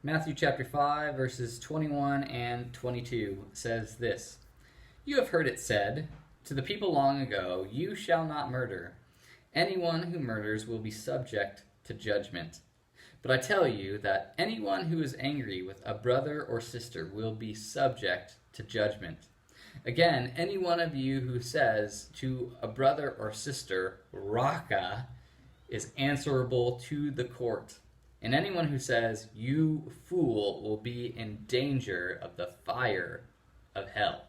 Matthew chapter 5, verses 21 and 22 says this: "You have heard it said to the people long ago, 'You shall not murder. Anyone who murders will be subject to judgment.' But I tell you that anyone who is angry with a brother or sister will be subject to judgment. Again, any one of you who says to a brother or sister, 'Raca,' is answerable to the court. And anyone who says, 'You fool,' will be in danger of the fire of hell."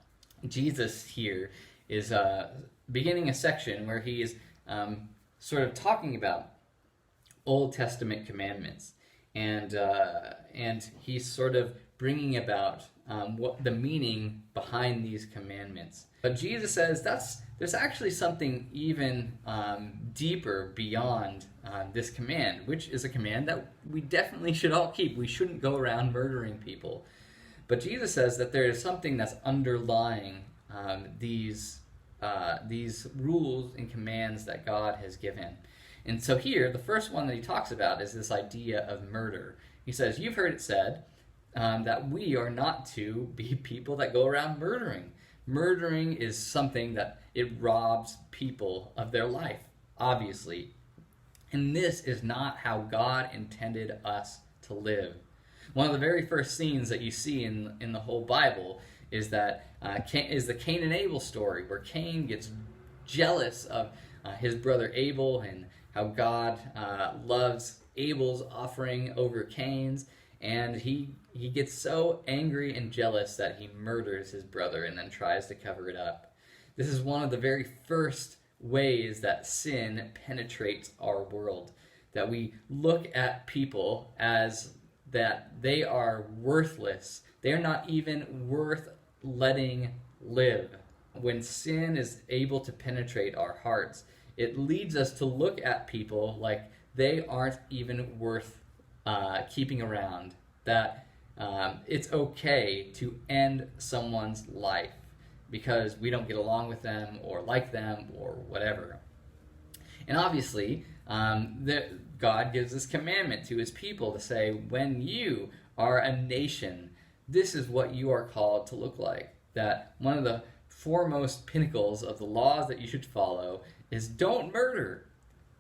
Jesus here is beginning a section where he is sort of talking about Old Testament commandments, and he's sort of bringing about what the meaning behind these commandments. But Jesus says there's actually something even deeper beyond this command, which is a command that we definitely should all keep. We shouldn't go around murdering people. But Jesus says that there is something that's underlying these rules and commands that God has given. And so here, the first one that he talks about is this idea of murder. He says, "You've heard it said that we are not to be people that go around murdering." Murdering is something that it robs people of their life, obviously. And this is not how God intended us to live. One of the very first scenes that you see in the whole Bible is the Cain and Abel story, where Cain gets jealous of his brother Abel and how God loves Abel's offering over Cain's, and he gets so angry and jealous that he murders his brother and then tries to cover it up. This is one of the very first ways that sin penetrates our world, that we look at people as that they are worthless. They are not even worth letting live. When sin is able to penetrate our hearts, it leads us to look at people like they aren't even worth keeping around, that it's okay to end someone's life because we don't get along with them or like them or whatever. And obviously, God gives this commandment to his people to say, when you are a nation, this is what you are called to look like. That one of the foremost pinnacles of the laws that you should follow is don't murder.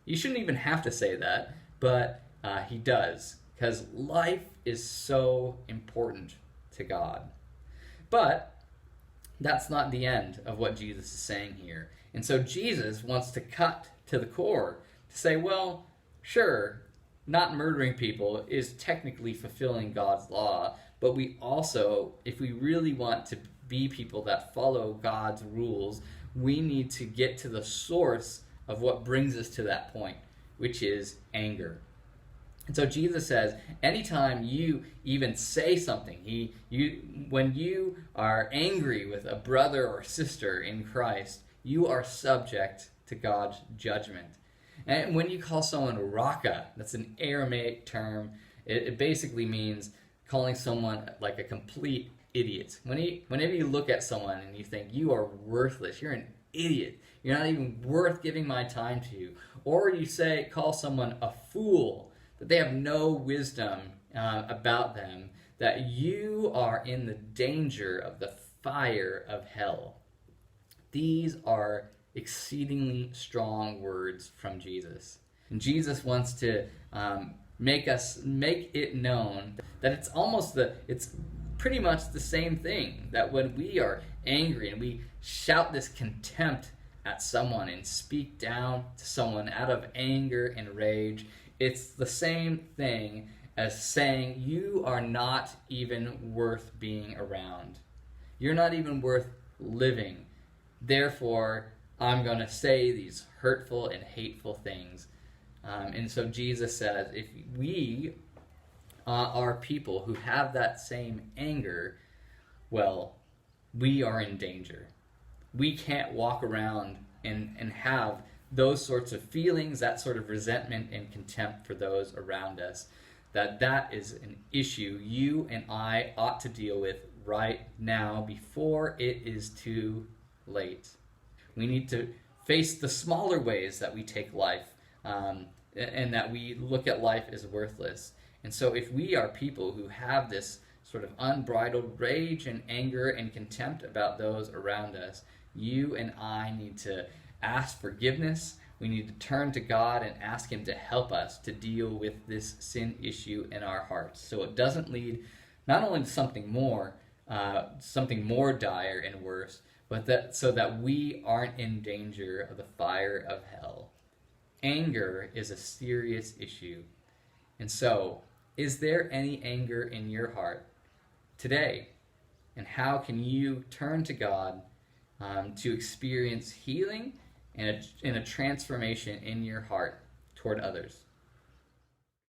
You shouldn't even have to say that, but he does, because life is so important to God. But that's not the end of what Jesus is saying here. And so Jesus wants to cut to the core, to say, well, sure, not murdering people is technically fulfilling God's law, but we also, if we really want to be people that follow God's rules, we need to get to the source of what brings us to that point, which is anger. And so Jesus says, anytime you even say something, when you are angry with a brother or sister in Christ, you are subject to God's judgment. And when you call someone Raca, that's an Aramaic term. It basically means calling someone like a complete idiot. Whenever you look at someone and you think, you are worthless, you're an idiot, you're not even worth giving my time to, or you call someone a fool, that they have no wisdom about them, that you are in the danger of the fire of hell. These are exceedingly strong words from Jesus. And Jesus wants to make it known that it's pretty much the same thing, that when we are angry and we shout this contempt at someone and speak down to someone out of anger and rage, it's the same thing as saying you are not even worth being around. You're not even worth living. Therefore, I'm going to say these hurtful and hateful things. And so Jesus says, if we are people who have that same anger, well, we are in danger. We can't walk around and have those sorts of feelings, that sort of resentment and contempt for those around us. That is an issue you and I ought to deal with right now before it is too late. We need to face the smaller ways that we take life and that we look at life as worthless. And so if we are people who have this sort of unbridled rage and anger and contempt about those around us, you and I need to ask forgiveness. We need to turn to God and ask Him to help us to deal with this sin issue in our hearts, so it doesn't lead not only to something more dire and worse, but so that we aren't in danger of the fire of hell. Anger is a serious issue. And so, is there any anger in your heart today? And how can you turn to God to experience healing and a transformation in your heart toward others?